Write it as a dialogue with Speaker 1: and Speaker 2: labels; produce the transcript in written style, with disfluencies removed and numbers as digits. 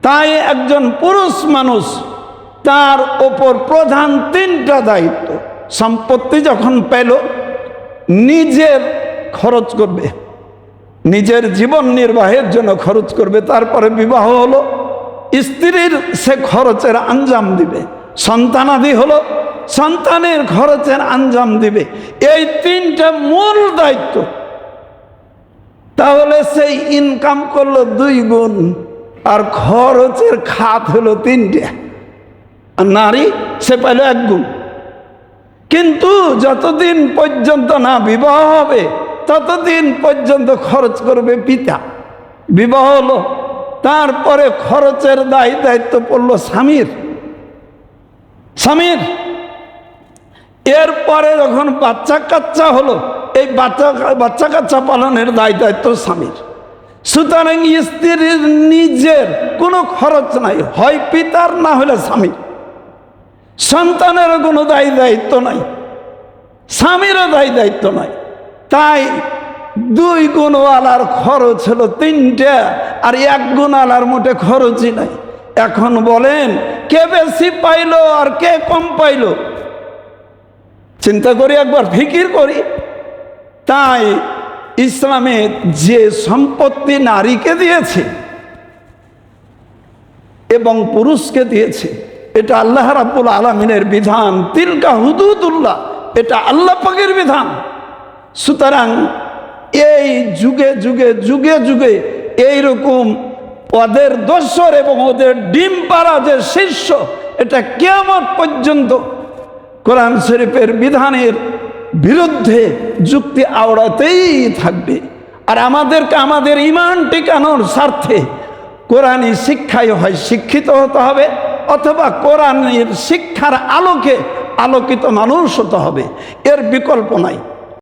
Speaker 1: তাই একজন পুরুষ মানুষ তার ওপর প্রধান 3টা দায়িত্ব। সম্পত্তি যখন পেল নিজের খরচ করবে, নিজের জীবন নির্বাহের জন্য খরচ করবে। তারপরে বিবাহ হলো, স্ত্রীর সে খরচের আঞ্জাম দিবে। সন্তানাদি হলো, সন্তানের খরচের আঞ্জাম দিবে। এই 3টা মূল দায়িত্ব। তাহলে সেই ইনকাম করলো 2 গুণ, আর খরচের খাত হলো 3টে। আর নারী সে পেল 1 গুণ। কিন্তু যতদিন পর্যন্ত না বিবাহ হবে ততদিন পর্যন্ত খরচ করবে পিতা। বিবাহ হলো, তারপরে খরচের দায়িত্ব পড়লো স্বামীর। এরপরে যখন বাচ্চা কাচ্চা হলো, এই বাচ্চা কাচ্চা পালনের দায়িত্ব স্বামীর। সুতরাং স্ত্রীর নিজের কোনো খরচ নাই, হয় পিতার না হলে স্বামীর। সন্তানেরও কোনো দায়িত্ব নাই, স্বামীরও দায়িত্ব নাই। তাই 2 গুণওয়ালার খরচ হলো 3টে, আর 1 গুণওয়ালার মোটে খরচই নাই। এখন বলেন কে বেশি পাইলো আর কে কম পাইলো? চিন্তা করি, একবার ফিকির করি। তাই ইসলামে যে সম্পত্তি নারীকে দিয়েছে এবং পুরুষকে দিয়েছে, এটা আল্লাহ রাব্বুল আলামিনের বিধান। তিলকা হুদুদুল্লাহ, এটা আল্লাহ পাকের বিধান। সুতরাং এই যুগে যুগে যুগে যুগে এইরকম ওদের দোসর এবং ওদের ডিম পাড়া যে শিষ্য, এটা কিয়ামত পর্যন্ত কোরআন শরীফের বিধানের বিরুদ্ধে যুক্তি আওড়াতেই থাকবে। আর আমাদেরকে আমাদের ঈমান টিকানোর স্বার্থে কোরআনী শিক্ষায় হয় শিক্ষিত হতে হবে, অথবা কোরআনের শিক্ষার আলোকে আলোকিত মানুষ হতে হবে। এর বিকল্প নাই।